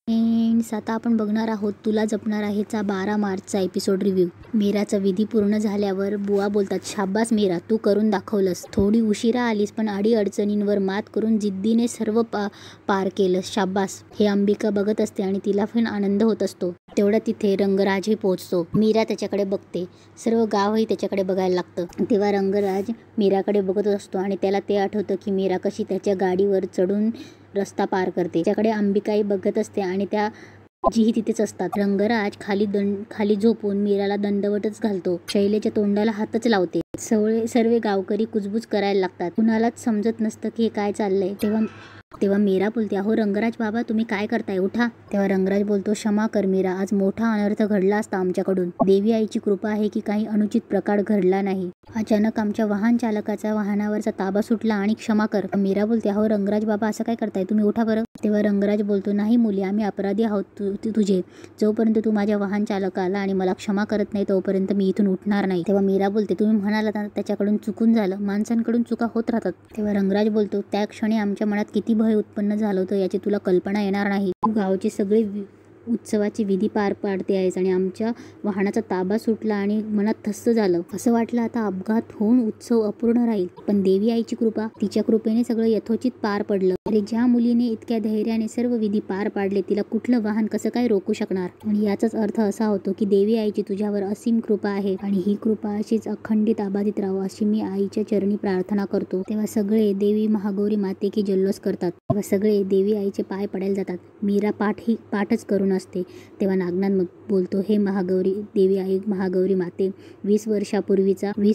Friends, आता आपण बघणार आहोत तुला जपणार आहेचा 12 मार्चचा एपिसोड रिव्ह्यू. मीराचा विधी पूर्ण झाल्यावर बुवा बोलतात, शाब्बास मीरा, तू करून दाखवलंस. थोडी उशिरा आलीस पण अडीअडचणींवर मात करून जिद्दीने सर्व पार केलंस. शाब्बास. हे अंबिका बघत असते आणि तिला पण आनंद होत असतो. तेवढ्या तिथे रंगराजही पोहोचतो. मीरा त्याच्याकडे बघते. सर्व गावही त्याच्याकडे बघायला लागतं. तेव्हा रंगराज मीराकडे बघत असतो आणि त्याला ते आठवतं की मीरा कशी त्याच्या गाडीवर चढून रस्ता पार करते. त्याच्याकडे अंबिकाही बघत असते आणि त्या जीही तिथेच असतात. रंगराज खाली झोपून मीराला दंडवतच घालतो. शैलेच्या तोंडाला हातच लावते. सर्व गावकरी कुजबुज करायला लागतात. कुणालाच समजत नसतं की हे काय चाललंय. तेव्हा मीरा बोलते, अहो रंगराज बाबा, तुम्ही काय करताय, उठा. तेव्हा रंगराज बोलतो, क्षमा कर मीरा, आज मोठा अनर्थ घडला असता आमच्याकडून. देवी आईची कृपा आहे की काही अनुचित प्रकार घडला नाही. अचानक आमच्या वाहन चालकाचा वाहनावरचा ताबा सुटला आणि क्षमा कर. मीरा बोलते, अहो रंगराज बाबा, असं काय करताय तुम्ही, उठा बरं. तेव्हा रंगराज बोलतो, नाही मुली, आम्ही अपराधी आहोत तुझे. जोपर्यंत तू माझ्या वाहन चालकाला आणि मला क्षमा करत नाही तोपर्यंत मी इथून उठणार नाही. तेव्हा मीरा बोलते, तुम्ही म्हणालात त्याच्याकडून चुकून झालं. माणसांकडून चुका होत राहतात. तेव्हा रंगराज बोलतो, त्या क्षणी आमच्या मनात किती भय उत्पन्न झालं होतं याची तुला कल्पना येणार नाही. तू गावचे सगळे उत्सवाची विधी पार पाडते आहेस आणि आमच्या वाहनाचा ताबा सुटला आणि मनात थस्स झालं. असं वाटलं आता अपघात होऊन उत्सव अपूर्ण राहील. पण देवी आईची कृपा, तिच्या कृपेने सगळं यथोचित पार पडलं. अरे, ज्या मुलीने इतक्या धैर्याने सर्व विधी पार पाडले तिला कुठलं वाहन कसं काय रोखू शकणार. आणि याचाच अर्थ असा होतो की देवी आईची तुझ्यावर असीम कृपा आहे आणि ही कृपा अशीच अखंडित अबाधित राहावं अशी मी आईच्या चरणी प्रार्थना करतो. तेव्हा सगळे देवी महागौरी माते की जल्लोष करतात. तेव्हा सगळे देवी आईचे पाय पडायला जातात. मीरा पाठच करून असते. तेव्हा नागनाथ बोलतो, हे महागौरी, देवी आई महागौरी माते, 20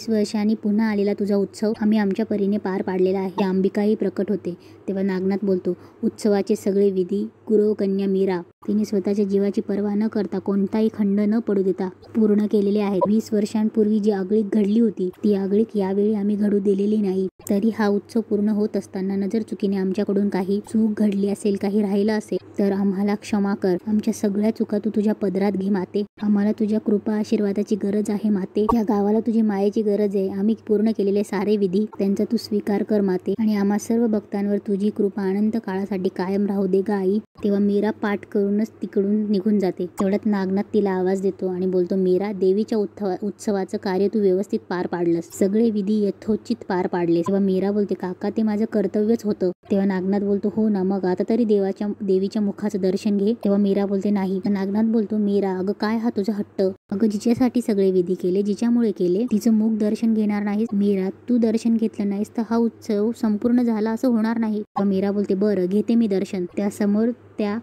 वर्षांनी पुन्हा आलेला तुझा उत्सव आम्ही आमच्या परीने पार पाडलेला आहे. अंबिकाही प्रकट होते. तेव्हा नागनाथ बोलतो, उत्सवाचे सगळे विधी गुरव कन्या मीरा तिने स्वतःच्या जीवाची पर्वा न करता कोणताही खंड न पडू देता पूर्ण केलेले आहेत. 20 वर्षांपूर्वी जी आगळीक घडली होती ती आगळीक यावेळी आम्ही घडू दिलेली नाही. तरी हा उत्सव पूर्ण होत असताना नजर चुकीने आमच्याकडून काही चूक घडली असेल, काही राहिलं असेल तर आम्हाला क्षमा कर. आमच्या सगळ्या चुका तू तुझ्या पदरात घे माते. आम्हाला तुझ्या कृपा आशीर्वादाची गरज आहे माते. या गावाला तुझी मायेची गरज आहे. आम्ही पूर्ण केलेले सारे विधी त्यांचा तू स्वीकार कर माते आणि आम्हा सर्व भक्तांवर तुझी कृपा अनंत काळासाठी कायम राहू दे ग आई. तेव्हा मीरा पाठ करूनच तिकडून निघून जाते. तेवढ्यात नागनाथ तिला आवाज देतो आणि बोलतो, मीरा, देवीच्या उत्सवाचं कार्य तू व्यवस्थित पार पाडलंस. सगळे विधी यथोचित पार पाडले. तेव्हा मीरा बोलते, काका, ते माझं कर्तव्यच होतं. तेव्हा नागनाथ बोलतो, हो ना, मग आता तरी देवीच्या मुखाचं दर्शन घे. तेव्हा मीरा बोलते, नाही. नागनाथ बोलतो, मीरा, अगं काय हा तुझा हट्ट. अगं जिच्यासाठी सगळे विधी केले, जिच्यामुळे केले, तिचं मुख दर्शन घेणार नाहीस. मीरा, तू दर्शन घेतलं नाहीस तर हा उत्सव संपूर्ण झाला असं होणार नाही. मीरा बोलते, बरं, घेते मी दर्शन. त्यासमोर त्या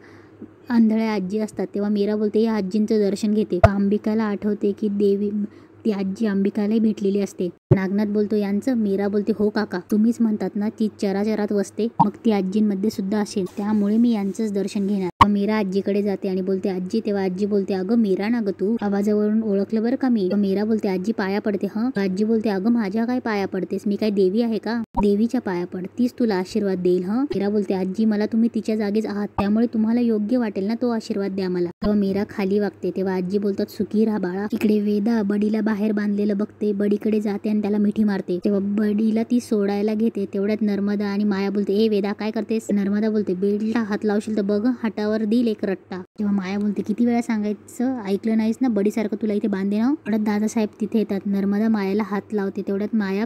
आंधळ्या आजी असतात. तेव्हा मीरा बोलते, या आजींचं दर्शन घेते. अंबिकाला आठवते की ती आजी अंबिकालाही भेटलेली असते. नागनाथ बोलतो, यांचं. मीरा बोलते, हो काका, तुम्हीच म्हणतात ना ती चराचरात वसते, मग ती आजींमध्ये सुद्धा असेल, त्यामुळे मी यांचंच दर्शन घेणार. मीरा आजीकडे जाते आणि बोलते, आजी. तेव्हा आजी बोलते, अगं मीरा ना ग, तू आवाजावरून ओळखलं बरं का मी. मीरा बोलते, आजी पाया पडते. हं. आजी बोलते, अगं माझ्या काय पाया पडतेस, मी काय देवी आहे का. देवीच्या पाया पड, तीच तुला आशीर्वाद देईल. हं. मीरा बोलते, आजी, मला तुम्ही तिच्या जागीच आहात, त्यामुळे तुम्हाला योग्य वाटेल ना तो आशीर्वाद द्या मला. तेव्हा मीरा खाली वागते. तेव्हा आजी बोलतात, सुखी राहा बाळा. इकडे वेदा बडीला बाहेर बांधलेलं बघते. बडीकडे जाते आणि त्याला मिठी मारते. तेव्हा बडीला ती सोडायला घेते. तेवढ्यात नर्मदा आणि माया बोलते, ए वेदा, काय करतेस. नर्मदा बोलते, बेडला हात लावशील तर बघ, हातावर देईल एक रट्टा. तेव्हा माया बोलते, किती वेळा सांगायचं, ऐकलं नाहीस ना, बडीसारखं तुला इथे बांधे ना. तेवढ्यात दादासाहेब तिथे येतात. नर्मदा मायाला हात लावते. तेवढ्यात माया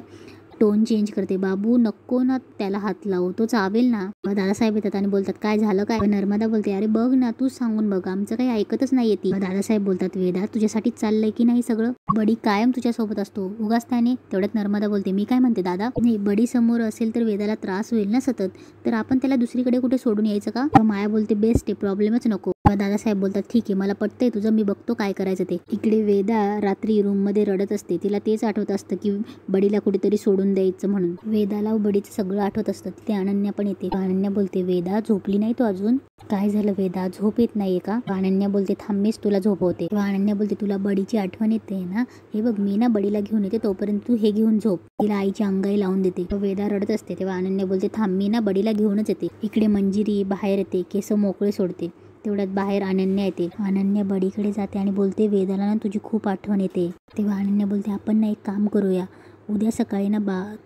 टोन चेंज करते, बाबू नको ना त्याला हात लावू, तो चावेल ना. दादासाहेब येतात आणि बोलतात, काय झालं काय. नर्मदा बोलते, अरे बघ ना, तूच सांगून बघ, आमचं काही ऐकतच नाहीये ती. दादासाहेब बोलतात, वेदा, तुझ्यासाठीच चाललंय की नाही सगळं. बडी कायम तुझ्यासोबत असतो, उगाच त्याने. तेवढ्यात नर्मदा बोलते, मी काय म्हणते दादा, नाही, बडी समोर असेल तर वेदाला त्रास होईल ना सतत, तर आपण त्याला दुसरीकडे कुठे सोडून यायचं का. माया बोलते, बेस्ट आहे, प्रॉब्लेमच नको. दादासाहेब बोलतात, ठीक आहे, मला पटतंय तुझं, मी बघतो काय करायचं ते. इकडे वेदा रात्री रूम मध्ये रडत असते. तिला तेच आठवत असतं की बडीला कुठेतरी सोडून द्यायचं म्हणून. वेदाला बडीचं सगळं आठवत असतं. तिथे अनन्या पण येते. अनन्या बोलते, वेदा, झोपली नाही तू अजून. काय झालं वेदा, झोप येत नाहीये का. अनन्या बोलते, थांबेस, तुला झोपवते. अनन्या बोलते, तुला बडीची आठवण येते ना, हे बघ, मी ना बडीला घेऊन येते, तोपर्यंत तू हे घेऊन झोप. तिला आईची अंगाई लावून देते. वेदा रडत असते. तेव्हा अनन्या बोलते, थांब, मी ना बडीला घेऊनच येते. इकडे मंजिरी बाहेर येते, केस मोकळे सोडते. तेवढ्यात बाहेर अनन्या येते. अनन्या बडीकडे जाते आणि बोलते, वेदाला ना तुझी खूप आठवण येते. तेव्हा अनन्या बोलते, आपण ना एक काम करूया, उद्या सकाळी ना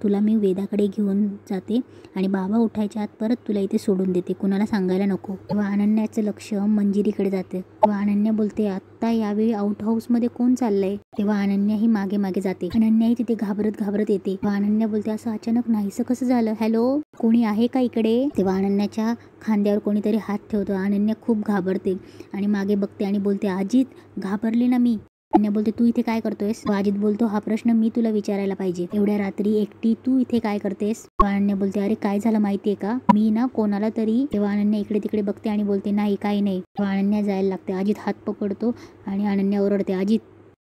तुला मी वेदाकडे घेऊन जाते आणि बाबा उठायच्या आत परत तुला इथे सोडून देते, कुणाला सांगायला नको. तेव्हा अनन्याचं लक्ष मंजिरीकडे जाते. तेव्हा अनन्या बोलते आत्ता यावेळी आउट हाऊसमध्ये कोण चाललंय. तेव्हा अनन्या ही मागे मागे जाते. अनन्याही तिथे घाबरत घाबरत येते. तेव्हा अनन्या बोलते असं अचानक नाहीसं कसं झालं, हॅलो कोणी आहे का इकडे. तेव्हा अनन्याच्या खांद्यावर कोणीतरी हात ठेवतो. अनन्या खूप घाबरते आणि मागे बघते आणि बोलते अजित घाबरले ना मी. अनन्या बोलते तू इथे काय करतोयस. अजित बोलतो हा प्रश्न मी तुला विचारायला पाहिजे, एवढ्या रात्री एकटी तू इथे काय करतेस. अनन्या बोलते अरे काय झालं माहितीये का, मी ना कोणाला तरी. तेव्हा अनन्या इकडे तिकडे बघते आणि बोलते नाही काही नाही. तेव्हा अनन्या जायला लागते. अजित हात पकडतो आणि अनन्या ओरडते अजित.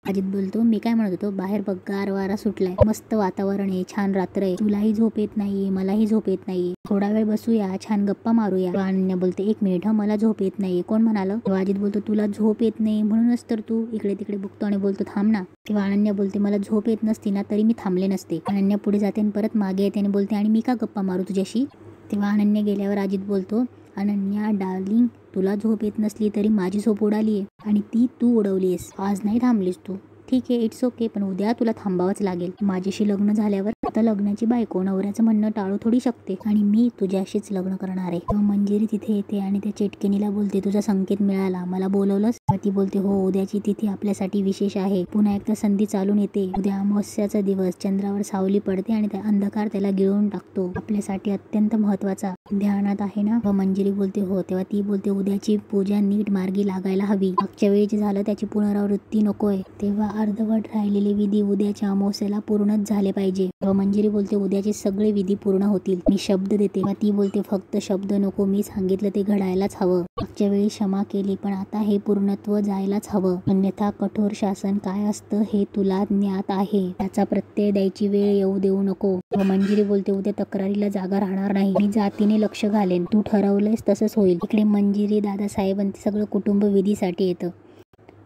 अजित बोलतो मी काय म्हणत होतो, बाहेर बघ गार वारा सुटलाय, मस्त वातावरण आहे, छान रात्र आहे, तुलाही झोप येत नाही मलाही झोप येत नाही, थोडा वेळ बसूया छान गप्पा मारूया. अनन्या बोलते एक मिनिट मला झोप येत नाहीये, कोण म्हणालं. तेव्हा अजित बोलतो तुला झोप येत नाही म्हणूनच तर तू इकडे तिकडे बघतो आणि बोलतो थांब ना. तेव्हा अनन्या बोलते मला झोप येत नसती ना तरी मी थांबले नसते. अनन्या पुढे जाते आणि परत मागे येते आणि बोलते आणि मी का गप्पा मारू तुझ्याशी. तेव्हा अनन्या गेल्यावर अजित बोलतो अनन्या डार्लिंग तुला झोप येत नसली तरी माझी झोप उडाली आहे आणि ती तू उडवलीस. आज नाही थांबलीस तू, ठीक आहे इट्स ओके, पण उद्या तुला थांबावंच लागेल. माझ्याशी लग्न झाल्यावर आता लग्नाची बायको नवऱ्याचं म्हणणं टाळू थोडी शकते आणि मी तुझ्याशीच लग्न करणार आहे. तेव्हा मंजिरी तिथे येते आणि त्या चेटकिनीला बोलते तुझा संकेत मिळाला, मला बोलवलंस. ती बोलते हो उद्याची तिथी आपल्यासाठी विशेष आहे. पुन्हा एकदा संधी चालून येते. उद्या अमावस्याचा दिवस, चंद्रावर सावली पडते आणि त्या अंधकार त्याला गिळून टाकतो, आपल्यासाठी अत्यंत महत्वाचा. ध्यानात आहे ना. मंजिरी बोलते हो. तेव्हा ती बोलते उद्याची पूजा नीट मार्गी लागायला हवी, मागच्या वेळी जे झालं त्याची पुनरावृत्ती नकोय. तेव्हा अर्धवट राहिलेले विधी उद्याच्या अमावस्येला पूर्णच झाले पाहिजे. तेव्हा मंजिरी बोलते उद्याचे सगळे विधी पूर्ण होतील, मी शब्द देते. तेव्हा ती बोलते फक्त शब्द नको, मी सांगितलं ते घडायलाच हवं. मागच्या वेळी क्षमा केली पण आता हे पूर्णत्व जायलाच हवं, अन्यथा कठोर शासन काय असतं हे तुला ज्ञात आहे, त्याचा प्रत्यय द्यायची वेळ येऊ देऊ नको. मंजिरी बोलते उद्या तक्रारीला जागा राहणार नाही, मी जातीने लक्ष घालेन, तू ठरवलंयस तसंच होईल. इकडे मंजिरी दादासाहेब आणि सगळं कुटुंब विधीसाठी येतं.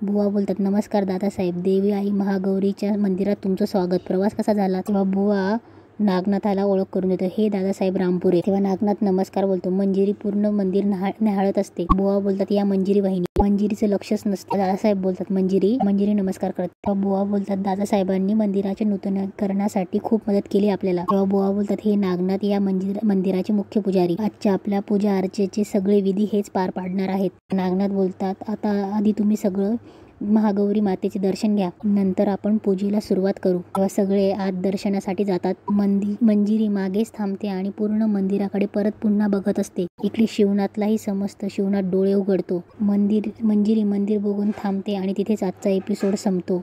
बुवा बोलतात नमस्कार दादासाहेब, देवी आई महागौरीच्या मंदिरात तुमचं स्वागत, प्रवास कसा झाला. तेव्हा बुवा नागनाथाला ओळख करून देतो, हे दादासाहेब रामपुरे. तेव्हा नागनाथ नमस्कार बोलतो. मंजिरी पूर्ण मंदिर न्याहाळत असते. बुवा बोलतात या मंजिरी वाहिनी. मंजिरीचं लक्षच नसतं. दादासाहेब बोलतात मंजिरी नमस्कार करत. तेव्हा बुवा बोलतात दादासाहेबांनी मंदिराच्या नूतनीकरणासाठी खूप मदत केली आपल्याला. तेव्हा बुवा बोलतात हे नागनाथ या मंदिराचे मुख्य पुजारी, आजच्या आपल्या पूजा अर्चेचे सगळे विधी हेच पार पाडणार आहेत. नागनाथ बोलतात आता आधी तुम्ही सगळं महागौरी मातेचे दर्शन घ्या, नंतर आपण पूजेला सुरुवात करू. तेव्हा सगळे आत दर्शनासाठी जातात. मंजिरी मागेच थांबते आणि पूर्ण मंदिराकडे परत पुन्हा बघत असते. इकडे शिवनाथलाही समजतं. शिवनाथ डोळे उघडतो. मंजिरी मंदिर बघून थांबते आणि तिथेच आजचा एपिसोड संपतो.